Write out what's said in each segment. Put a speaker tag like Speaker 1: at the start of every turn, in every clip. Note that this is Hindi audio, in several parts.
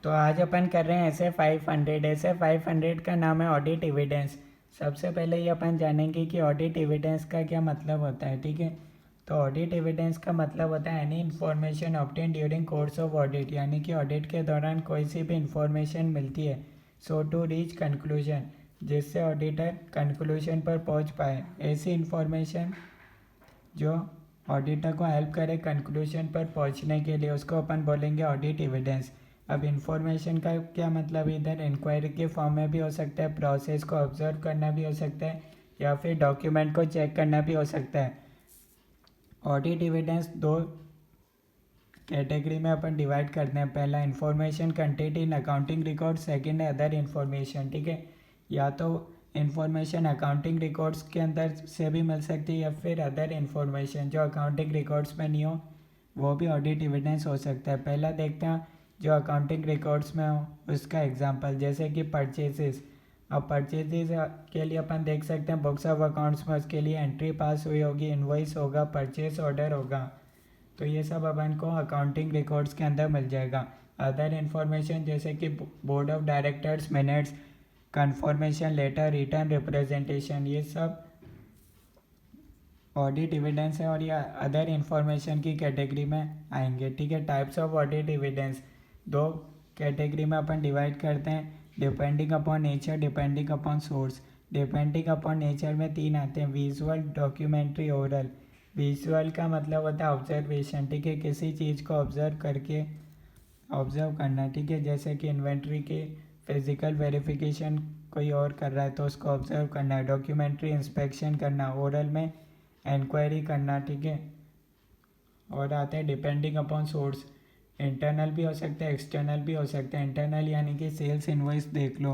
Speaker 1: तो आज अपन कर रहे हैं ऐसे 500। ऐसे 500 का नाम है ऑडिट एविडेंस। सबसे पहले ये अपन जानेंगे कि ऑडिट एविडेंस का क्या मतलब होता है। ठीक है, तो ऑडिट एविडेंस का मतलब होता है any information obtain during course of audit, यानी कि ऑडिट के दौरान कोई सी भी इंफॉर्मेशन मिलती है सो टू रीच कंक्लूजन, जिससे ऑडिटर कंक्लूजन पर पहुंच पाए। ऐसी इंफॉर्मेशन जो ऑडिटर को हेल्प करे कंक्लूजन पर पहुंचने के लिए, उसको अपन बोलेंगे ऑडिट एविडेंस। अब इंफॉर्मेशन का क्या मतलब, इधर इंक्वायरी के फॉर्म में भी हो सकता है, प्रोसेस को ऑब्जर्व करना भी हो सकता है, या फिर डॉक्यूमेंट को चेक करना भी हो सकता है। ऑडिट एविडेंस दो कैटेगरी में अपन डिवाइड करते हैं। पहला information content in accounting record, second है अदर इंफॉर्मेशन। ठीक है, या तो इंफॉर्मेशन अकाउंटिंग रिकॉर्ड्स के अंदर से भी मिल सकती है, या फिर अदर इंफॉर्मेशन जो अकाउंटिंग रिकॉर्ड्स में नहीं हो वो भी ऑडिट एविडेंस हो सकता है। पहला देखते हैं जो अकाउंटिंग रिकॉर्ड्स में हो, उसका एग्जांपल जैसे कि परचेजेस। अब परचेजेस के लिए अपन देख सकते हैं बुक्स ऑफ अकाउंट्स में उसके लिए एंट्री पास हुई होगी, इनवॉइस होगा, परचेस ऑर्डर होगा। तो ये सब अपन को अकाउंटिंग रिकॉर्ड्स के अंदर मिल जाएगा। अदर इन्फॉर्मेशन जैसे कि board of directors minutes, confirmation letter, return representation, ये सब ऑडिट एविडेंस है और ये अदर इन्फॉर्मेशन की कैटेगरी में आएंगे। ठीक है, टाइप्स ऑफ ऑडिट एविडेंस दो कैटेगरी में अपन डिवाइड करते हैं, depending upon nature, depending upon source. Depending upon nature में तीन आते हैं, विजुअल, डॉक्यूमेंट्री, ओरल। विजुअल का मतलब होता है ऑब्जर्वेशन। ठीक है, किसी चीज़ को ऑब्जर्व करके ऑब्जर्व करना। ठीक है, जैसे कि इन्वेंट्री की फिजिकल वेरिफिकेशन कोई और कर रहा है तो उसको ऑब्जर्व करना है। डॉक्यूमेंट्री इंस्पेक्शन करना, ओरल में इंक्वायरी करना। ठीक है, और आते हैं डिपेंडिंग अपॉन सोर्स। इंटरनल भी हो सकता है, एक्सटर्नल भी हो सकता है। इंटरनल यानी कि सेल्स इनवॉइस देख लो,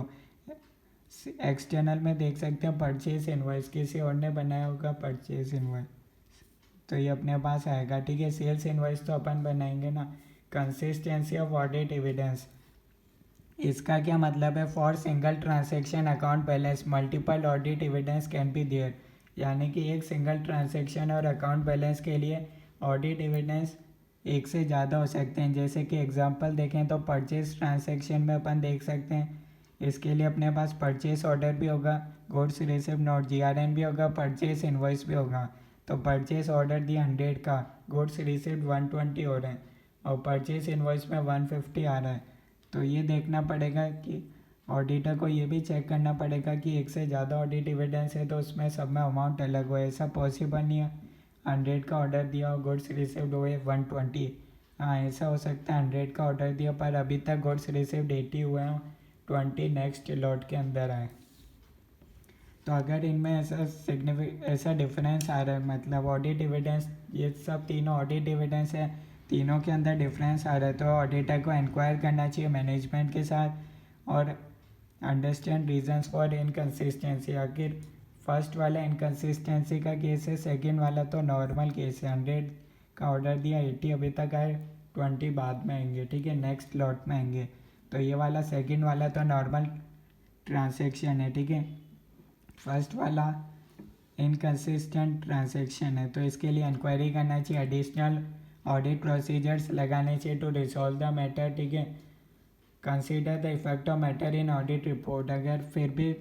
Speaker 1: एक्सटर्नल में देख सकते हैं परचेज इनवॉइस, किसी और ने बनाया होगा परचेज इनवॉइस तो ये अपने पास आएगा। ठीक है, सेल्स इनवॉइस तो अपन बनाएंगे ना। कंसिस्टेंसी ऑफ ऑडिट एविडेंस, इसका क्या मतलब है, for single transaction account balance multiple audit evidence can be there, यानी कि एक सिंगल ट्रांजेक्शन और अकाउंट बैलेंस के लिए ऑडिट एविडेंस एक से ज़्यादा हो सकते हैं। जैसे कि एग्जांपल देखें तो परचेज ट्रांजैक्शन में अपन देख सकते हैं, इसके लिए अपने पास परचेज ऑर्डर भी होगा, गुड्स रिसिप्ट नोट GRN भी होगा, परचेज इनवॉइस भी होगा। तो परचेज ऑर्डर दिया 100 का, गुड्स रिसिप्ट 120 हो रहे हैं और परचेज इनवॉइस में 150 आ रहा है। तो ये देखना पड़ेगा कि ऑडिटर को ये भी चेक करना पड़ेगा कि एक से ज़्यादा ऑडिट एविडेंस है तो उसमें सब में अमाउंट अलग हो। ऐसा पॉसिबल नहीं है 100 का ऑर्डर दिया और गुड्स रिसिप्ड हुए 120। हाँ, ऐसा हो सकता है 100 का ऑर्डर दिया पर अभी तक गुड्स रिसिप्ड 80 हुए हैं, 20 नेक्स्ट लॉट के अंदर आए। तो अगर इनमें ऐसा डिफरेंस आ रहा है, मतलब ऑडिट एविडेंस, ये सब तीनों ऑडिट एविडेंस है, तीनों के अंदर डिफरेंस आ रहा है, तो ऑडिटर को इंक्वायर करना चाहिए मैनेजमेंट के साथ और अंडरस्टैंड रीजंस फॉर इनकन्सिस्टेंसी। आखिर फर्स्ट वाला इनकन्सिस्टेंसी का केस है, सेकंड वाला तो नॉर्मल केस है। 100 का ऑर्डर दिया, 80 अभी तक आए, 20 बाद में आएंगे। ठीक है, नेक्स्ट लॉट में आएंगे। तो ये वाला सेकंड वाला तो नॉर्मल ट्रांसैक्शन है। ठीक है, फर्स्ट वाला इनकन्सिस्टेंट ट्रांजैक्शन है, तो इसके लिए इंक्वायरी करना चाहिए, एडिशनल ऑडिट प्रोसीजर्स लगाने चाहिए टू रिजॉल्व द मैटर। ठीक है, consider the effect of matter in audit report. अगर फिर भी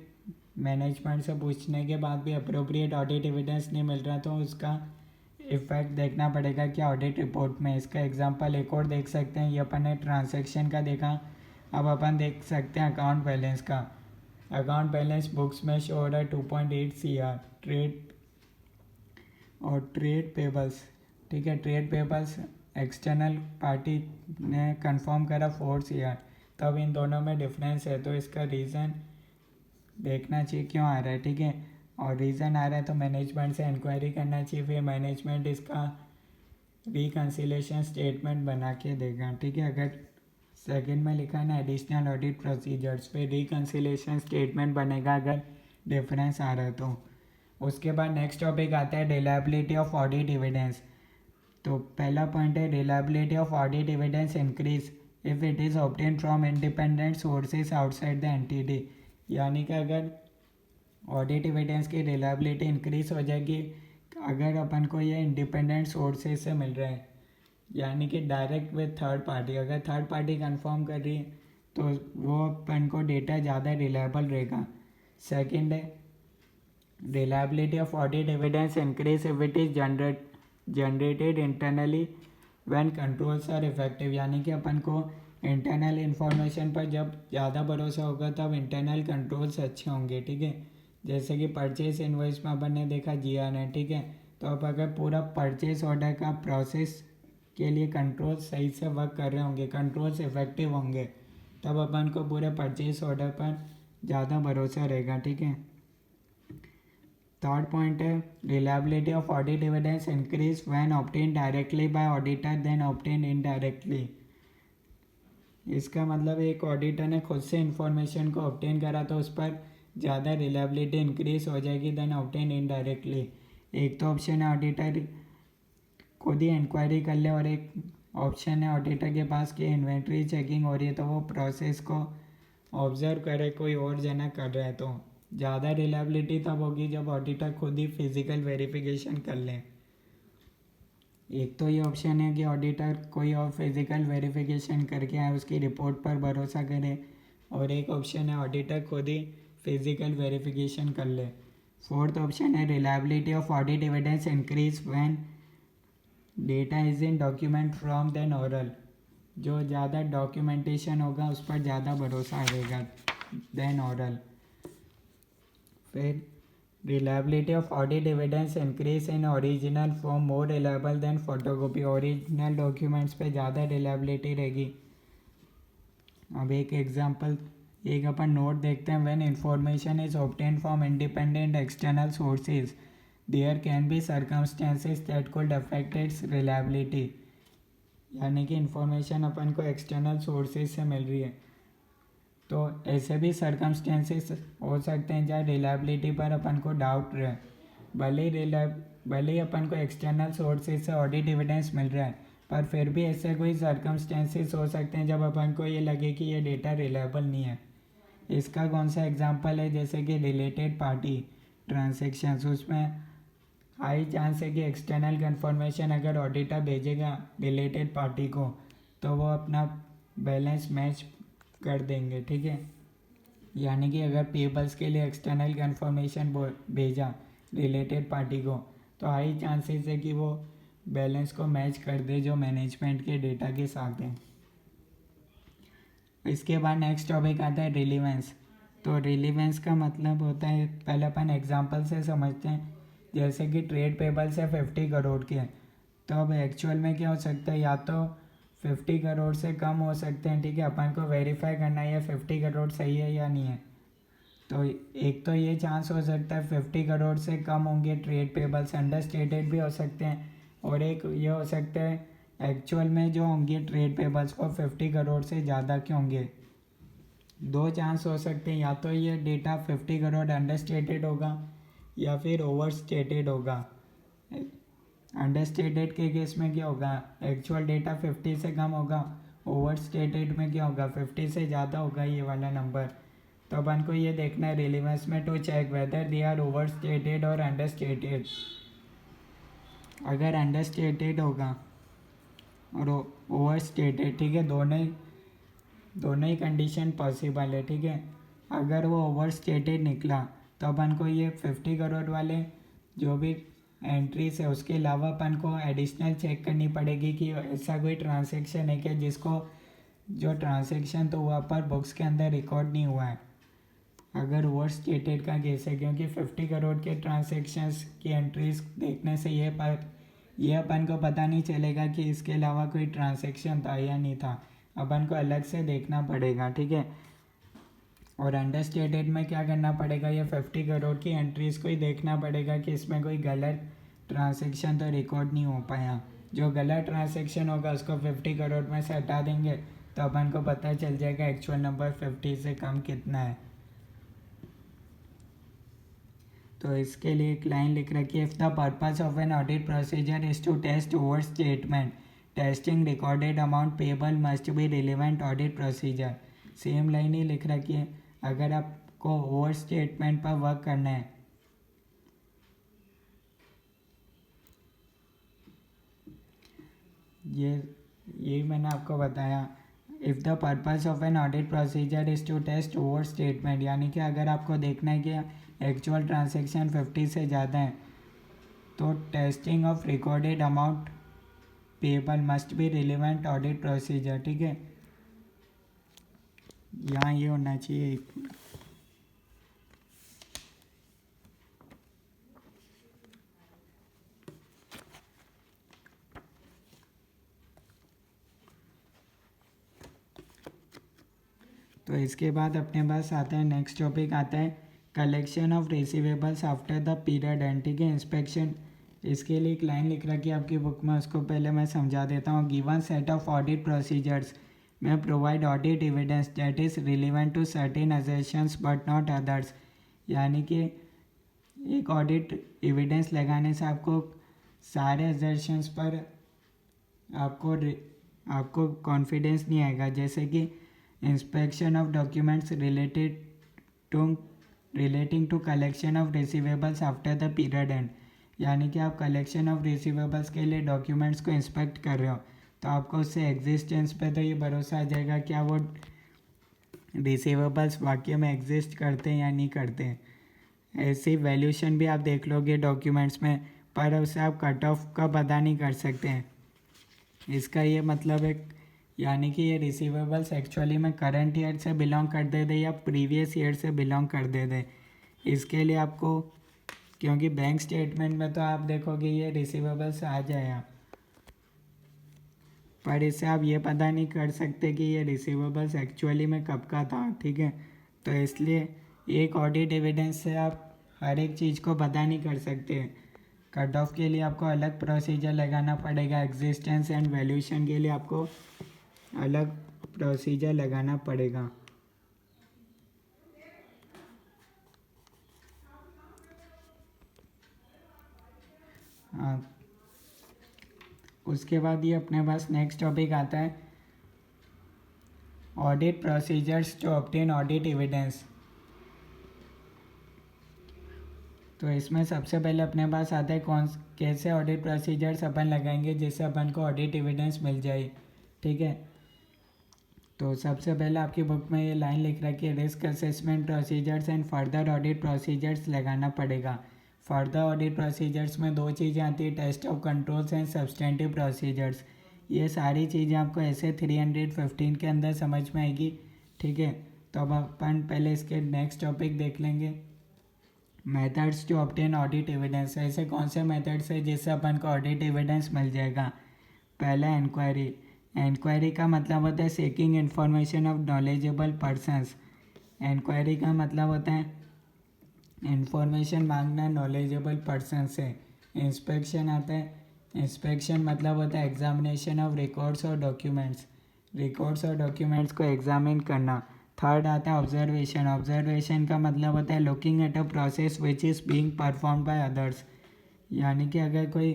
Speaker 1: मैनेजमेंट से पूछने के बाद भी अप्रोप्रिएट ऑडिट एविडेंस नहीं मिल रहा तो उसका इफेक्ट देखना पड़ेगा क्या ऑडिट रिपोर्ट में। इसका एग्जांपल एक और देख सकते हैं, ये अपन ने ट्रांजैक्शन का देखा, अब अपन देख सकते हैं अकाउंट बैलेंस का। अकाउंट बैलेंस बुक्स में शो हो रहा है 2.8 CR ट्रेड और ट्रेड पेबल्स। ठीक है, ट्रेड पेबल्स एक्सटर्नल पार्टी ने कंफर्म करा 4 CR, तब इन दोनों में डिफरेंस है तो इसका रीज़न देखना चाहिए क्यों आ रहा है। ठीक है, और रीज़न आ रहा है तो मैनेजमेंट से इंक्वायरी करना चाहिए, फिर मैनेजमेंट इसका रिकन्सिलेशन स्टेटमेंट बना के देगा। ठीक है, अगर सेकंड में लिखा है ना एडिशनल ऑडिट प्रोसीजर्स, फिर रिकन्सिलेशन स्टेटमेंट बनेगा अगर डिफरेंस आ रहा है तो। उसके बाद नेक्स्ट टॉपिक आता है रिलायबिलिटी ऑफ ऑडिट एविडेंस। तो पहला पॉइंट है reliability of audit evidence increase if it is obtain from independent sources outside the entity, यानी कि अगर ऑडिट एविडेंस की रिलायबिलिटी इंक्रीज हो जाएगी अगर अपन को ये इंडिपेंडेंट सोर्सेज से मिल रहा है, यानी कि डायरेक्ट विद थर्ड पार्टी। अगर थर्ड पार्टी कंफर्म कर रही है तो वो अपन को डेटा ज़्यादा रिलायबल रहेगा। सेकंड है reliability of audit evidence increase if it is generated internally when controls are effective, यानी कि अपन को इंटरनल इंफॉर्मेशन पर जब ज़्यादा भरोसा होगा तब इंटरनल कंट्रोल्स अच्छे होंगे। ठीक है, जैसे कि परचेज इनवॉइस में अपन ने देखा GR है। ठीक है, तो अब अगर पूरा परचेज ऑर्डर का प्रोसेस के लिए कंट्रोल सही से वर्क कर रहे होंगे, कंट्रोल्स इफेक्टिव होंगे, तब अपन को पूरे परचेज ऑर्डर पर ज़्यादा भरोसा रहेगा। ठीक है, थर्ड पॉइंट है reliability of audit evidence increase when obtain directly by auditor than obtain indirectly. इसका मतलब एक ऑडिटर ने खुद से इंफॉर्मेशन को ऑब्टेन करा तो उस पर ज़्यादा रिलायबिलिटी इंक्रीज हो जाएगी देन ऑब्टेन इनडायरेक्टली। एक तो ऑप्शन है ऑडिटर खुद ही इंक्वायरी कर ले, और एक ऑप्शन है ऑडिटर के पास कि इन्वेंट्री चेकिंग हो रही है तो वो प्रोसेस को ऑब्जर्व करे कोई और जना कर रहा है। तो ज़्यादा रिलायबिलिटी तब होगी जब ऑडिटर खुद ही फिजिकल वेरिफिकेशन कर ले। एक तो ये ऑप्शन है कि ऑडिटर कोई और फिजिकल वेरिफिकेशन करके आए उसकी रिपोर्ट पर भरोसा करे, और एक ऑप्शन है ऑडिटर खुद ही फिजिकल वेरिफिकेशन कर ले। फोर्थ ऑप्शन है reliability of audit evidence increase when data is in document from than oral. जो ज़्यादा डॉक्यूमेंटेशन होगा उस पर ज़्यादा भरोसा आएगा देन ओरल। फिर reliability of audit evidence increase in original form more reliable than photocopy. Original documents पे ज़्यादा रिलायबिलिटी रहेगी। अब एक एग्जांपल, एक अपन नोट देखते हैं। When information is obtain from independent external sources there can be circumstances that could affect its reliability. यानी कि इंफॉर्मेशन अपन को एक्सटर्नल सोर्सेज से मिल रही है तो ऐसे भी सर्कमस्टेंसेस हो सकते हैं जहाँ रिलायबिलिटी पर अपन को डाउट रहे। भले ही अपन को एक्सटर्नल सोर्सेज से ऑडिट एविडेंस मिल रहा है, पर फिर भी ऐसे कोई सर्कमस्टेंसेस हो सकते हैं जब अपन को ये लगे कि ये डेटा रिलायबल नहीं है। इसका कौन सा एग्जांपल है, जैसे कि रिलेटेड पार्टी ट्रांजेक्शन्स। उसमें हाई चांस है कि एक्सटर्नल कन्फर्मेशन अगर ऑडिटर भेजेगा रिलेटेड पार्टी को तो वो अपना बैलेंस मैच कर देंगे। ठीक है, यानी कि अगर पेबल्स के लिए एक्सटर्नल कन्फर्मेशन भेजा रिलेटेड पार्टी को तो हाई चांसेस है कि वो बैलेंस को मैच कर दे जो मैनेजमेंट के डेटा के साथ है। इसके बाद नेक्स्ट टॉपिक आता है रिलीवेंस। तो रिलीवेंस का मतलब होता है, पहले अपन एग्जांपल से समझते हैं। जैसे कि ट्रेड पेबल्स है 50 करोड़ के, तो अब एक्चुअल में क्या हो सकता है, या तो 50 करोड़ से कम हो सकते हैं। ठीक है, अपन को वेरीफाई करना है 50 करोड़ सही है या नहीं है। तो एक तो ये चांस हो सकता है 50 करोड़ से कम होंगे ट्रेड पेबल्स, अंडरस्टेटेड भी हो सकते हैं। और एक ये हो सकता है एक्चुअल में जो होंगे ट्रेड पेबल्स वो 50 करोड़ से ज़्यादा के होंगे। दो चांस हो सकते हैं, या तो ये डेटा 50 करोड़ अंडरस्टेटेड होगा या फिर ओवर स्टेटेड होगा। अंडरस्टेटेड के केस में क्या होगा, एक्चुअल डेटा 50 से कम होगा। ओवर स्टेटेड में क्या होगा, 50 से ज़्यादा होगा ये वाला नंबर। तो अपन को ये देखना है रिलीवेंस में to check whether they are overstated और अंडर स्टेटेड। अगर अंडर स्टेटेड होगा और ओवर स्टेटेड, ठीक है, दोनों ही कंडीशन पॉसिबल है। ठीक है, अगर वो ओवर स्टेटेड निकला तो अपन को ये 50 करोड़ वाले जो भी एंट्रीज है उसके अलावा अपन को एडिशनल चेक करनी पड़ेगी कि ऐसा कोई ट्रांजैक्शन है क्या जिसको जो ट्रांजैक्शन तो वहाँ पर बुक्स के अंदर रिकॉर्ड नहीं हुआ है। अगर ओवर स्टेटेड का केस है, क्योंकि 50 करोड़ के ट्रांजैक्शंस की एंट्रीज देखने से ये अपन को पता नहीं चलेगा कि इसके अलावा कोई ट्रांजैक्शन था या नहीं था। अपन को अलग से देखना पड़ेगा। ठीक है, और अंडरस्टेटेड में क्या करना पड़ेगा, ये 50 करोड़ की एंट्रीज को ही देखना पड़ेगा कि इसमें कोई गलत ट्रांजैक्शन तो रिकॉर्ड नहीं हो पाया। जो गलत ट्रांजैक्शन होगा उसको 50 करोड़ में से हटा देंगे तो अपन को पता चल जाएगा एक्चुअल नंबर 50 से कम कितना है। तो इसके लिए एक लाइन लिख रखी है, if the purpose of an audit procedure is to test overstatement testing recorded amount payable must be relevant audit procedure. Same line ही लिख रखी है, अगर आपको ओवर स्टेटमेंट पर वर्क करना है ये मैंने आपको बताया। If the purpose of an audit procedure is to test overstatement, यानी कि अगर आपको देखना है कि एक्चुअल ट्रांजेक्शन 50 से ज़्यादा है तो testing of recorded amount payable must be relevant audit procedure. ठीक है, यहाँ ये होना चाहिए। तो इसके बाद अपने पास आता है नेक्स्ट टॉपिक आता है collection of receivables after the period and. ठीक है, इंस्पेक्शन, इसके लिए एक लाइन लिख रखी है आपकी बुक में, उसको पहले मैं समझा देता हूँ। Given set of audit procedures में provide audit evidence that is relevant to certain assertions but not others, यानी कि एक ऑडिट एविडेंस लगाने से आपको सारे अजर्शंस पर आपको कॉन्फिडेंस नहीं आएगा। जैसे कि inspection of documents relating to collection of receivables after the period end, यानी कि आप कलेक्शन ऑफ रिसीवेबल्स के लिए डॉक्यूमेंट्स को इंस्पेक्ट कर रहे हो तो आपको उससे एग्जिस्टेंस पे तो ये भरोसा आ जाएगा क्या वो रिसीवेबल्स वाकई में एग्जिस्ट करते हैं या नहीं करते हैं। ऐसी वैल्यूशन भी आप देख लोगे डॉक्यूमेंट्स में, पर उसे आप कट ऑफ का पता नहीं कर सकते हैं। इसका ये मतलब है यानी कि ये रिसीवेबल्स एक्चुअली में करंट ईयर से बिलोंग कर दे या प्रीवियस ईयर से बिलोंग कर दे। इसके लिए आपको, क्योंकि बैंक स्टेटमेंट में तो आप देखोगे ये रिसीवेबल्स आ जाएगा, पर इससे आप ये पता नहीं कर सकते कि ये रिसीवेबल्स एक्चुअली में कब का था। ठीक है, तो इसलिए एक ऑडिट एविडेंस से आप हर एक चीज़ को पता नहीं कर सकते। कट ऑफ के लिए आपको अलग प्रोसीजर लगाना पड़ेगा, एग्जिस्टेंस एंड वैल्यूशन के लिए आपको अलग प्रोसीजर लगाना पड़ेगा। हाँ, उसके बाद ये अपने पास नेक्स्ट टॉपिक आता है audit procedures to obtain audit evidence. तो इसमें सबसे पहले अपने पास आता है कैसे ऑडिट प्रोसीजर्स अपन लगाएंगे जिससे अपन को ऑडिट एविडेंस मिल जाए। ठीक है, तो सबसे पहले आपकी बुक में ये लाइन लिख रखी है risk assessment procedures and further audit procedures लगाना पड़ेगा। फर्दर ऑडिट प्रोसीजर्स में दो चीज़ें आती है, test of controls and substantive procedures. ये सारी चीज़ें आपको ऐसे 315 के अंदर समझ में आएगी। ठीक है, तो अब अपन पहले इसके नेक्स्ट टॉपिक देख लेंगे, methods to obtain audit evidence. ऐसे कौन से मेथड्स है जिससे अपन को ऑडिट एविडेंस मिल जाएगा। पहला इंक्वायरी। इंक्वायरी का मतलब होता है seeking information of knowledgeable persons. Inquiry का मतलब होता है इंफॉर्मेशन मांगना नॉलेजेबल पर्सन से। इंस्पेक्शन आता है, इंस्पेक्शन मतलब होता है एग्जामिनेशन ऑफ रिकॉर्ड्स और डॉक्यूमेंट्स, रिकॉर्ड्स और डॉक्यूमेंट्स को एग्जामिन करना। थर्ड आता है ऑब्जर्वेशन। ऑब्जर्वेशन का मतलब होता है looking at a process which is being perform by others, यानी कि अगर कोई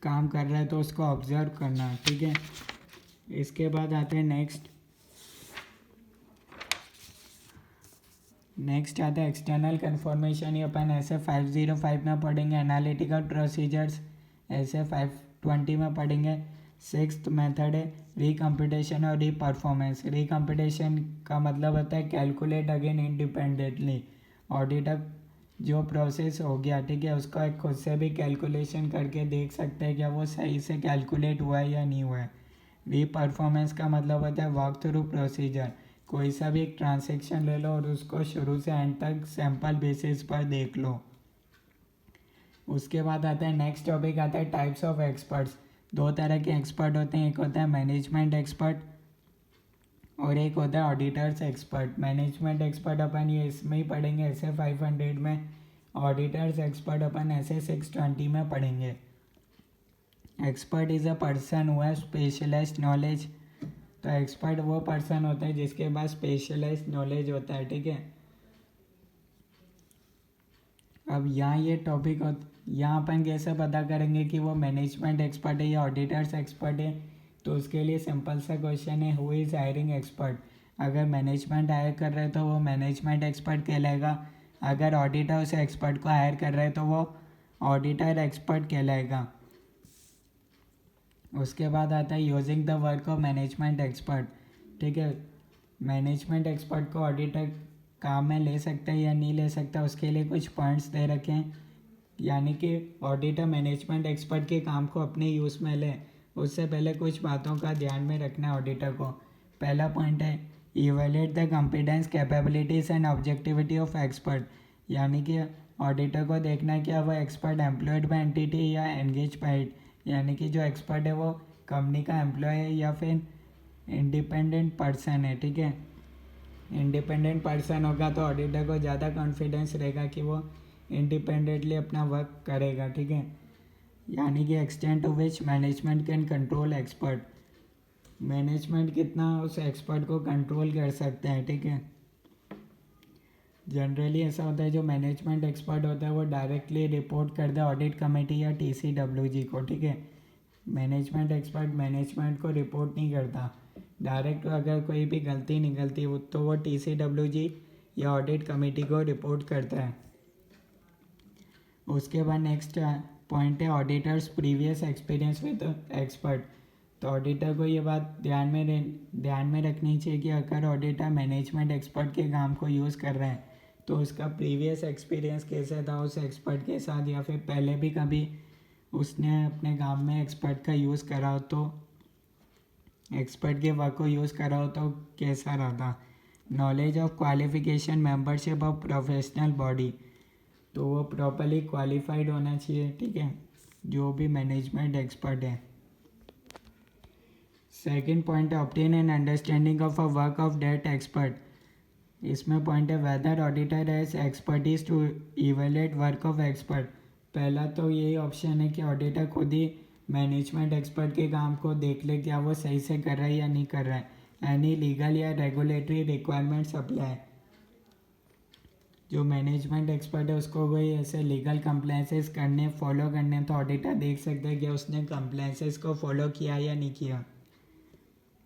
Speaker 1: काम कर रहा है तो उसको ऑब्जर्व करना। ठीक है, इसके बाद आते हैं नेक्स्ट आता है एक्सटर्नल कन्फर्मेशन। ये अपन ऐसे 505 में पढ़ेंगे। एनालिटिकल प्रोसीजर्स ऐसे 520 में पढ़ेंगे। सिक्स्थ मेथड है रिकम्पिटेशन और रीपरफॉर्मेंस। रिकम्पिटेशन का मतलब होता है कैलकुलेट अगेन इंडिपेंडेंटली। ऑडिटर जो प्रोसेस हो गया, ठीक है, उसका एक खुद से भी कैलकुलेशन करके देख सकते हैं क्या वो सही से कैलकुलेट हुआ है या नहीं हुआ है। रीपरफॉर्मेंस का मतलब होता है वॉक थ्रू प्रोसीजर। कोई सा भी एक ट्रांजेक्शन ले लो और उसको शुरू से एंड तक सैंपल बेसिस पर देख लो। उसके बाद आता है नेक्स्ट टॉपिक आता है टाइप्स ऑफ एक्सपर्ट्स। दो तरह के एक्सपर्ट होते हैं, एक होता है मैनेजमेंट एक्सपर्ट और एक होता है ऑडिटर्स एक्सपर्ट। मैनेजमेंट एक्सपर्ट अपन ये इसमें ही पढ़ेंगे ऐसे 500 में। ऑडिटर्स एक्सपर्ट अपन ऐसे 620 में पढ़ेंगे। Expert is a person who have specialized knowledge. तो एक्सपर्ट वो पर्सन होता है जिसके पास स्पेशलाइज्ड नॉलेज होता है। ठीक है, अब यहाँ ये टॉपिक यहाँ अपन कैसे पता करेंगे कि वो मैनेजमेंट एक्सपर्ट है या ऑडिटर्स एक्सपर्ट है। तो उसके लिए सिंपल सा क्वेश्चन है हु इज़ हायरिंग एक्सपर्ट। अगर मैनेजमेंट हायर कर रहे हैं तो वो मैनेजमेंट एक्सपर्ट कहलाएगा। अगर ऑडिटर उस एक्सपर्ट को हायर कर रहे हैं तो वो ऑडिटर एक्सपर्ट कहलाएगा। उसके बाद आता है using the work of management expert. ठीक है, मैनेजमेंट एक्सपर्ट को ऑडिटर काम में ले सकता है या नहीं ले सकता, उसके लिए कुछ पॉइंट्स दे रखे हैं। यानी कि ऑडिटर मैनेजमेंट एक्सपर्ट के काम को अपने यूज़ में ले, उससे पहले कुछ बातों का ध्यान में रखना है ऑडिटर को। पहला पॉइंट है evaluate the competence capabilities and objectivity of expert. यानी कि ऑडिटर को देखना है कि वो एक्सपर्ट एम्प्लॉयड बाय एंटिटी या एंगेज बाय इट, यानी कि जो एक्सपर्ट है वो कंपनी का एम्प्लॉय है या फिर इंडिपेंडेंट पर्सन है। ठीक है, इंडिपेंडेंट पर्सन होगा तो ऑडिटर को ज़्यादा कॉन्फिडेंस रहेगा कि वो इंडिपेंडेंटली अपना वर्क करेगा। ठीक है, यानी कि extent to which management can control expert, management कितना उस एक्सपर्ट को कंट्रोल कर सकते हैं। ठीक है, जनरली ऐसा होता है जो मैनेजमेंट एक्सपर्ट होता है वो डायरेक्टली रिपोर्ट करता है ऑडिट कमेटी या TCWG को। ठीक है, मैनेजमेंट एक्सपर्ट मैनेजमेंट को रिपोर्ट नहीं करता डायरेक्ट, अगर कोई भी गलती निकलती है तो वो TCWG या ऑडिट कमेटी को रिपोर्ट करता है। उसके बाद नेक्स्ट पॉइंट है auditors previous experience with expert. तो ऑडिटर को ये बात ध्यान में रखनी चाहिए कि अगर ऑडिटर मैनेजमेंट एक्सपर्ट के काम को यूज़ कर रहे हैं तो उसका प्रीवियस एक्सपीरियंस कैसे था उस एक्सपर्ट के साथ, या फिर पहले भी कभी उसने अपने काम में एक्सपर्ट का यूज़ करा हो, तो एक्सपर्ट के वर्क को यूज़ करा हो तो कैसा रहा था। Knowledge of qualification membership of professional body, तो वो प्रॉपरली क्वालिफाइड होना चाहिए। ठीक है, जो भी मैनेजमेंट एक्सपर्ट है। सेकंड पॉइंट है obtain an understanding of a work of that expert. इसमें पॉइंट है whether auditor has expertise to evaluate work of expert. पहला तो यही ऑप्शन है कि ऑडिटर खुद ही मैनेजमेंट एक्सपर्ट के काम को देख ले क्या वो सही से कर रहा है या नहीं कर रहा है। एनी लीगल या रेगुलेटरी रिक्वायरमेंट्स अप्लाई, जो मैनेजमेंट एक्सपर्ट है उसको कोई ऐसे लीगल कंप्लाइंसेस करने फॉलो करने, तो ऑडिटर देख सकता है कि उसने कंप्लाइंसेस को फॉलो किया या नहीं किया।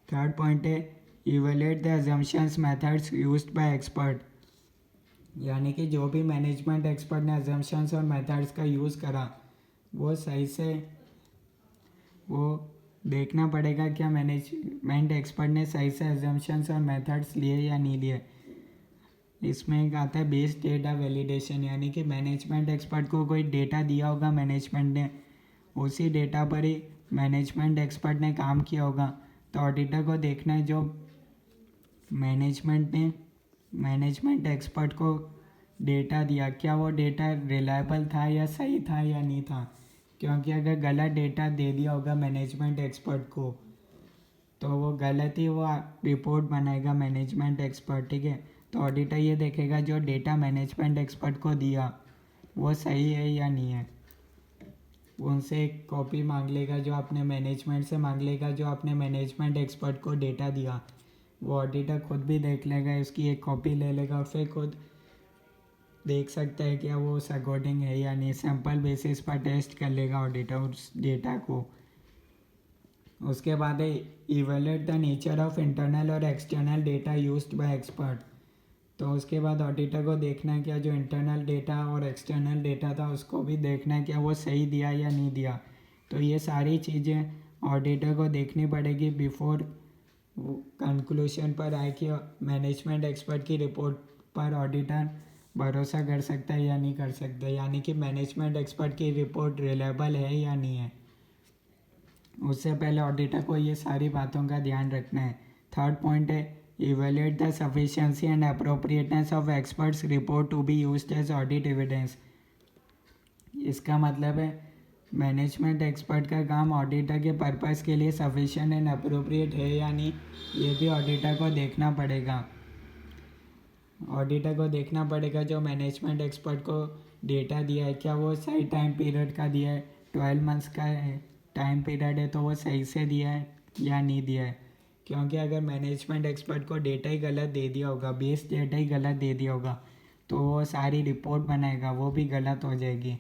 Speaker 1: थर्ड पॉइंट है evaluate the assumptions methods used by expert. यानी कि जो भी मैनेजमेंट एक्सपर्ट ने अजम्पशंस और मेथड्स का यूज़ करा वो सही से वो देखना पड़ेगा क्या मैनेजमेंट एक्सपर्ट ने सही से अजम्पशंस और मेथड्स लिए या नहीं लिए। इसमें एक आता है बेस्ड डेटा वैलिडेशन, यानी कि मैनेजमेंट एक्सपर्ट को कोई डेटा दिया होगा मैनेजमेंट ने, उसी डेटा पर ही मैनेजमेंट एक्सपर्ट ने काम किया होगा। तो ऑडिटर को देखना है जो मैनेजमेंट ने मैनेजमेंट एक्सपर्ट को डेटा दिया क्या वो डेटा रिलायबल था या सही था या नहीं था, क्योंकि अगर गलत डेटा दे दिया होगा मैनेजमेंट एक्सपर्ट को तो वो गलत ही वो रिपोर्ट बनाएगा मैनेजमेंट एक्सपर्ट। ठीक है, तो ऑडिटर ये देखेगा जो डेटा मैनेजमेंट एक्सपर्ट को दिया वो सही है या नहीं है। उनसे एक कॉपी मांग लेगा, जो आपने मैनेजमेंट से मांग लेगा जो आपने मैनेजमेंट एक्सपर्ट को डेटा दिया, वो ऑडिटर खुद भी देख लेगा, उसकी एक कॉपी ले लेगा और फिर खुद देख सकता है कि वो उस अकॉर्डिंग है या नहीं। सैम्पल बेसिस पर टेस्ट कर लेगा ऑडिटर उस डेटा को। उसके बाद है evaluate the nature of internal और external data used by expert. तो उसके बाद ऑडिटर को देखना है क्या जो इंटरनल डेटा और एक्सटर्नल डेटा था उसको भी देखना है क्या वो सही दिया या नहीं दिया। तो ये सारी चीज़ें ऑडिटर को देखनी पड़ेगी बिफोर कंक्लूशन पर आए कि मैनेजमेंट एक्सपर्ट की रिपोर्ट पर ऑडिटर भरोसा कर सकता है या नहीं कर सकता, यानी कि मैनेजमेंट एक्सपर्ट की रिपोर्ट रिलायबल है या नहीं है। उससे पहले ऑडिटर को ये सारी बातों का ध्यान रखना है। थर्ड पॉइंट है evaluate the sufficiency and appropriateness of experts report to be used as audit evidence. इसका मतलब है मैनेजमेंट एक्सपर्ट का काम ऑडिटर के पर्पस के लिए सफिशिएंट एंड अप्रोप्रिएट है या नहीं, ये भी ऑडिटर को देखना पड़ेगा। ऑडिटर को देखना पड़ेगा जो मैनेजमेंट एक्सपर्ट को डेटा दिया है क्या वो सही टाइम पीरियड का दिया है, 12 मंथ्स का टाइम पीरियड है तो वो सही से दिया है या नहीं दिया है। क्योंकि अगर मैनेजमेंट एक्सपर्ट को डेटा ही गलत दे दिया होगा, बेस डेटा ही गलत दे दिया होगा, तो वो सारी रिपोर्ट बनाएगा वो भी गलत हो जाएगी।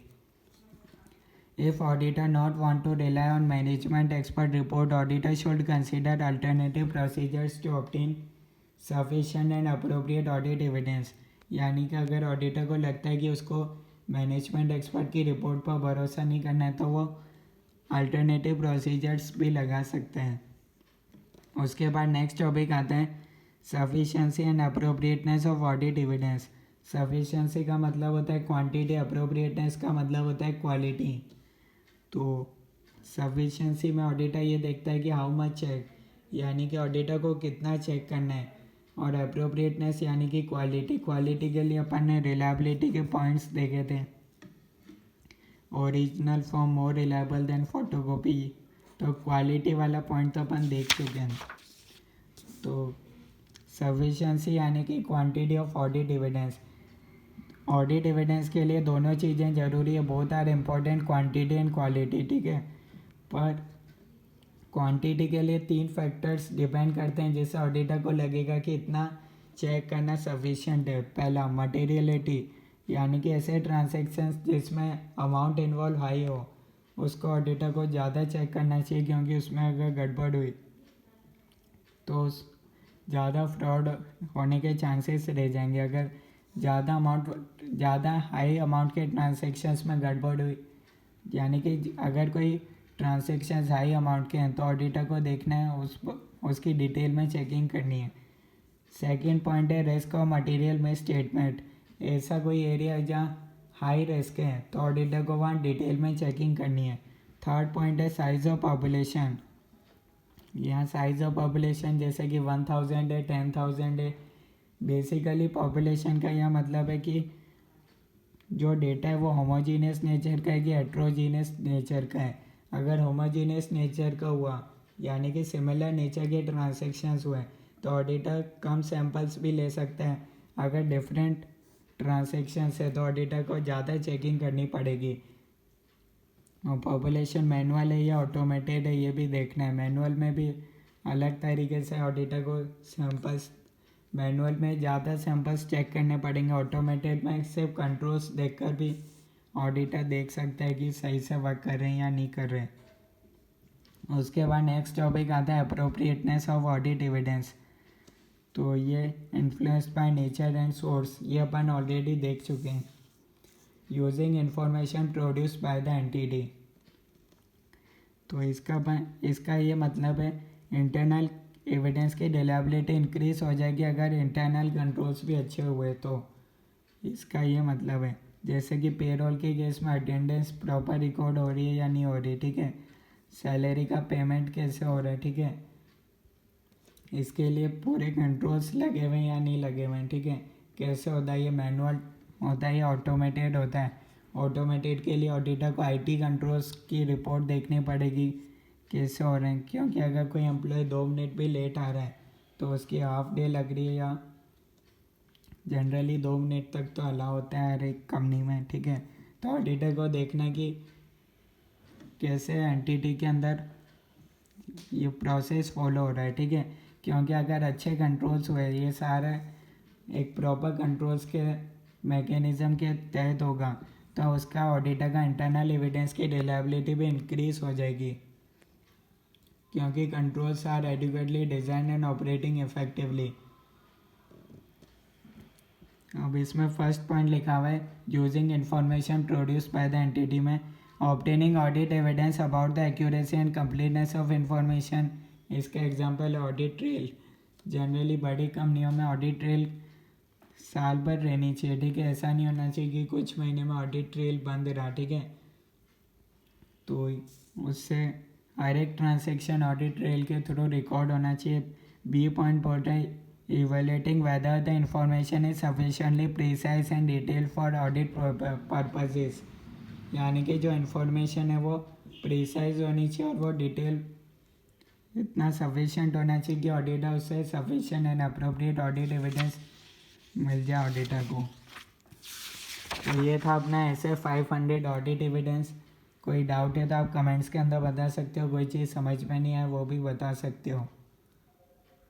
Speaker 1: If auditor not want to rely on management expert report, auditor should consider alternative procedures to obtain sufficient and appropriate audit evidence। यानी कि अगर ऑडिटर को लगता है कि उसको मैनेजमेंट एक्सपर्ट की रिपोर्ट पर भरोसा नहीं करना है तो वो अल्टरनेटिव प्रोसीजर्स भी लगा सकते हैं। उसके बाद नेक्स्ट टॉपिक आता है sufficiency and appropriateness of audit evidence. Sufficiency का मतलब होता है क्वांटिटी, अप्रोप्रिएटनेस का मतलब होता है क्वालिटी। तो सफिशिएंसी में ऑडिटर ये देखता है कि हाउ मच चेक, यानी कि ऑडिटर को कितना चेक करना है, और अप्रोप्रिएटनेस यानी कि क्वालिटी। क्वालिटी के लिए अपन ने रिलायबिलिटी के पॉइंट्स देखे थे, original form more reliable than photocopy, तो क्वालिटी वाला पॉइंट तो अपन देख चुके हैं। तो सफिशिएंसी यानी कि quantity of audit evidence. Audit evidence के लिए दोनों चीज़ें ज़रूरी है, both are important, quantity and quality, ठीक है। पर क्वांटिटी के लिए 3 फैक्टर्स डिपेंड करते हैं जिससे ऑडिटर को लगेगा कि इतना चेक करना सफिशिएंट है। पहला मटेरियलिटी, यानी कि ऐसे ट्रांजैक्शंस जिसमें अमाउंट इन्वॉल्व हाई हो उसको ऑडिटर को ज़्यादा चेक करना चाहिए, क्योंकि उसमें अगर गड़बड़ हुई तो ज़्यादा फ्रॉड होने के चांसेस रह जाएंगे। अगर ज़्यादा हाई अमाउंट के ट्रांजैक्शंस में गड़बड़ हुई, यानी कि अगर कोई ट्रांजैक्शंस हाई अमाउंट के हैं तो ऑडिटर को देखना है, उसकी डिटेल में चेकिंग करनी है। सेकंड पॉइंट है रिस्क ऑफ मटेरियल में स्टेटमेंट। ऐसा कोई एरिया है जहाँ हाई रिस्क है तो ऑडिटर को वहाँ डिटेल में चेकिंग करनी है। थर्ड पॉइंट है साइज ऑफ पॉपुलेशन। यहाँ साइज ऑफ पॉपुलेशन जैसे कि 1000 है, 10,000 है। बेसिकली पॉपुलेशन का यह मतलब है कि जो डेटा है वो होमोजीनियस नेचर का है कि हेट्रोजीनियस नेचर का है। अगर होमोजीनियस नेचर का हुआ, यानी कि सिमिलर नेचर के ट्रांजैक्शंस हुए, तो ऑडिटर कम सैंपल्स भी ले सकता है। अगर डिफरेंट ट्रांजैक्शंस है तो ऑडिटर को ज़्यादा चेकिंग करनी पड़ेगी। और पॉपुलेशन मैनुअल है या ऑटोमेटेड है ये भी देखना है। मैनुअल में भी अलग तरीके से ऑडिटर को सैंपल्स, मैनुअल में ज़्यादा सैंपल्स चेक करने पड़ेंगे, ऑटोमेटेड में सिर्फ कंट्रोल्स देखकर भी ऑडिटर देख सकता है कि सही से वर्क कर रहे हैं या नहीं कर रहे। उसके बाद नेक्स्ट टॉपिक आता है अप्रोप्रिएटनेस ऑफ ऑडिट एविडेंस। तो ये influenced by nature and source, ये अपन ऑलरेडी देख चुके हैं। Using information produced by the entity, तो इसका ये मतलब है इंटरनल एविडेंस की रिलायबिलिटी इंक्रीज हो जाएगी अगर इंटरनल कंट्रोल्स भी अच्छे हुए तो। इसका ये मतलब है जैसे कि पेरोल के केस में अटेंडेंस प्रॉपर रिकॉर्ड हो रही है या नहीं हो रही, ठीक है। सैलरी का पेमेंट कैसे हो रहा है, ठीक है। इसके लिए पूरे कंट्रोल्स लगे हुए हैं या नहीं लगे हुए हैं, ठीक है। कैसे होता है, ये मैनुअल होता है या ऑटोमेटेड होता है। ऑटोमेटेड के लिए ऑडिटर को आईटी कंट्रोल्स की रिपोर्ट देखनी पड़ेगी कैसे हो रहे हैं, क्योंकि अगर कोई एम्प्लॉय 2 मिनट भी लेट आ रहा है तो उसकी हाफ डे लग रही है, या जनरली 2 मिनट तक तो अलाउ होता है हर एक कंपनी में, ठीक है। तो ऑडिटर को देखना कि कैसे एंटिटी के अंदर ये प्रोसेस फॉलो हो रहा है, ठीक है। क्योंकि अगर अच्छे कंट्रोल्स हुए, ये सारा एक प्रॉपर कंट्रोल्स के मैकेनिज़्म के तहत होगा, तो उसका ऑडिटर का इंटरनल एविडेंस की रिलायबिलिटी भी इंक्रीज हो जाएगी, क्योंकि controls are adequately design and operating effectively. अब इसमें फर्स्ट पॉइंट लिखा हुआ है using information produced by the entity में obtaining audit evidence about the accuracy and completeness of information. इसका एग्जांपल है ऑडिट ट्रेल। जनरली बड़ी कंपनियों में ऑडिट ट्रेल साल भर रहनी चाहिए, ठीक है। ऐसा नहीं होना चाहिए कि कुछ महीने में ऑडिट ट्रेल बंद रहा, ठीक है। तो उससे हर एक ट्रांजैक्शन ऑडिट ट्रेल के थ्रू रिकॉर्ड होना चाहिए। बी पॉइंट बोलता है evaluating whether the information is sufficiently precise and detail for audit purposes, यानी कि जो इन्फॉर्मेशन है वो प्रिसाइज होनी चाहिए और वो डिटेल इतना सफिशिएंट होना चाहिए कि ऑडिटर उससे sufficient and appropriate audit evidence मिल जाए ऑडिटर को। तो ये था अपना ऐसे 500 ऑडिट एविडेंस। कोई डाउट है तो आप कमेंट्स के अंदर बता सकते हो, कोई चीज़ समझ में नहीं आए वो भी बता सकते हो।